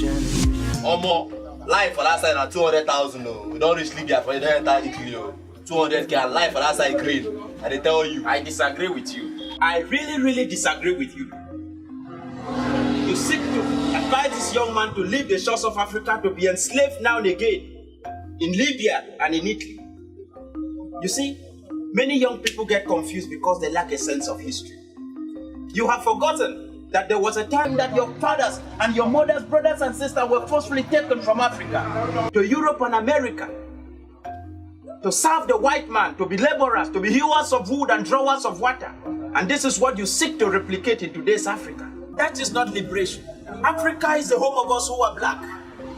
Omo, life for that side na 200,000 no. We don't reach Libya for you don't enter Italy o. 200k and life for that side green. And they tell you. I disagree with you. I really disagree with you. You seek to advise this young man to leave the shores of Africa to be enslaved now and again in Libya and in Italy. You see, many young people get confused because they lack a sense of history. You have forgotten that there was a time that your fathers and your mothers, brothers and sisters were forcefully taken from Africa to Europe and America to serve the white man, to be laborers, to be hewers of wood and drawers of water. And this is what you seek to replicate in today's Africa. That is not liberation. Africa is the home of us who are black.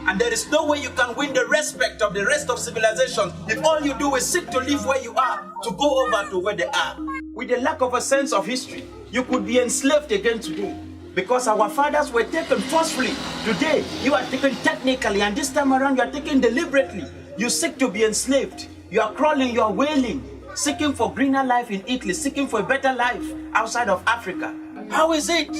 And there is no way you can win the respect of the rest of civilization if all you do is seek to live where you are, to go over to where they are. With the lack of a sense of history, you could be enslaved again today. Because our fathers were taken forcefully. Today, you are taken technically, and this time around you are taken deliberately. You seek to be enslaved. You are crawling, you are wailing, seeking for greener life in Italy, seeking for a better life outside of Africa. How is it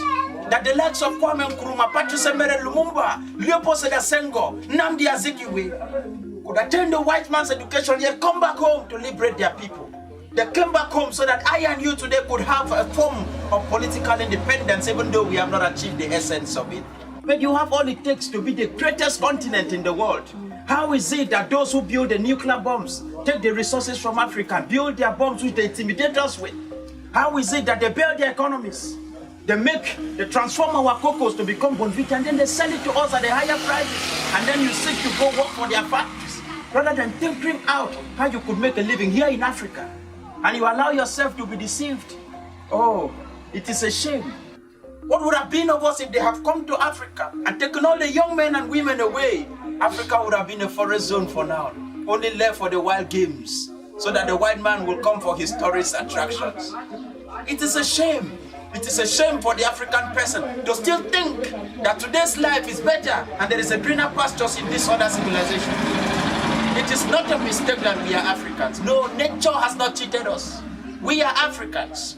that the likes of Kwame Nkrumah, Patrice Emery Lumumba, Leopold Sedar Senghor, Nnamdi Azikiwe could attend the white man's education yet come back home to liberate their people? They came back home so that I and you today could have a form of political independence, even though we have not achieved the essence of it. But you have all it takes to be the greatest continent in the world. How is it that those who build the nuclear bombs take the resources from Africa, build their bombs which they intimidate us with? How is it that they build their economies? They transform our cocos to become Bonvita and then they sell it to us at a higher price. And then you seek to go work for their factories rather than thinking out how you could make a living here in Africa. And you allow yourself to be deceived. Oh, it is a shame. What would have been of us if they have come to Africa and taken all the young men and women away? Africa would have been a forest zone for now, only left for the wild games, so that the white man will come for his tourist attractions. It is a shame. It is a shame for the African person to still think that today's life is better and there is a greener pastures in this other civilization. It is not a mistake that we are Africans. No, nature has not cheated us. We are Africans.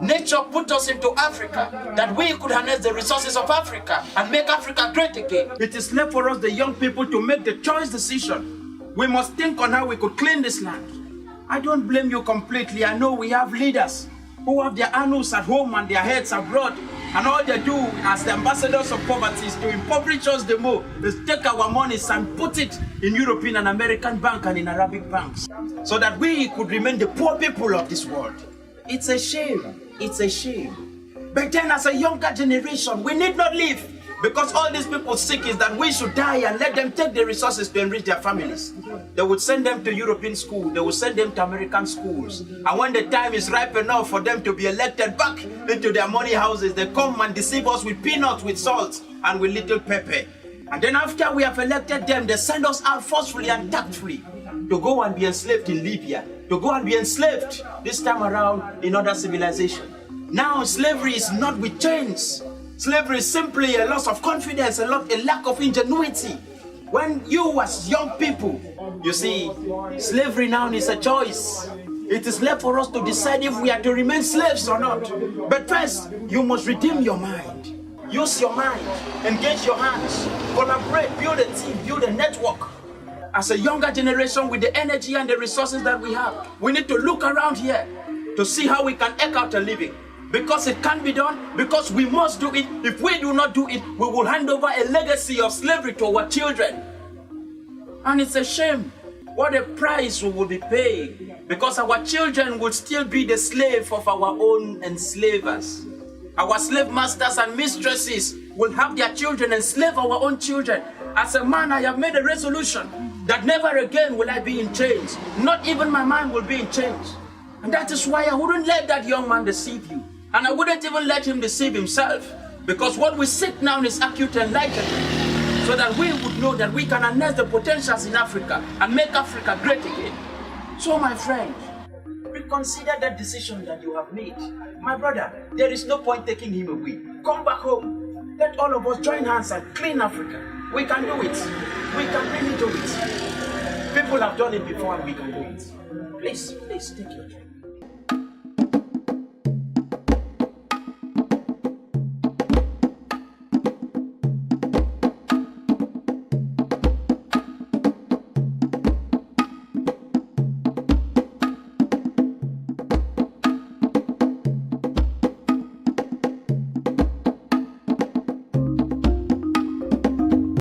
Nature put us into Africa that we could harness the resources of Africa and make Africa great again. It is left for us, the young people, to make the choice decision. We must think on how we could clean this land. I don't blame you completely. I know we have leaders who have their anus at home and their heads abroad, and all they do as the ambassadors of poverty is to impoverish us the more, is take our monies and put it in European and American banks and in Arabic banks, so that we could remain the poor people of this world. It's a shame. It's a shame. But then as a younger generation, we need not live, because all these people seek is that we should die and let them take the resources to enrich their families. They would send them to European school, they would send them to American schools. And when the time is ripe enough for them to be elected back into their money houses, they come and deceive us with peanuts, with salt, and with little pepper. And then after we have elected them, they send us out forcefully and tactfully to go and be enslaved in Libya, to go and be enslaved this time around in other civilization. Now slavery is not with chains. Slavery is simply a loss of confidence, a lack of ingenuity. When you as young people, you see, slavery now is a choice. It is left for us to decide if we are to remain slaves or not. But first, you must redeem your mind. Use your mind, engage your hands, collaborate, build a team, build a network. As a younger generation with the energy and the resources that we have, we need to look around here to see how we can eke out a living. Because it can be done, because we must do it. If we do not do it, we will hand over a legacy of slavery to our children. And it's a shame what a price we will be paying, because our children will still be the slave of our own enslavers. Our slave masters and mistresses will have their children enslave our own children. As a man, I have made a resolution that never again will I be in chains. Not even my mind will be in chains. And that is why I wouldn't let that young man deceive you. And I wouldn't even let him deceive himself. Because what we seek now is acute enlightenment, so that we would know that we can harness the potentials in Africa and make Africa great again. So my friend, reconsider that decision that you have made. My brother, there is no point taking him away. Come back home. Let all of us join hands and clean Africa. We can do it. We can really do it. People have done it before and we can do it. Please take your time.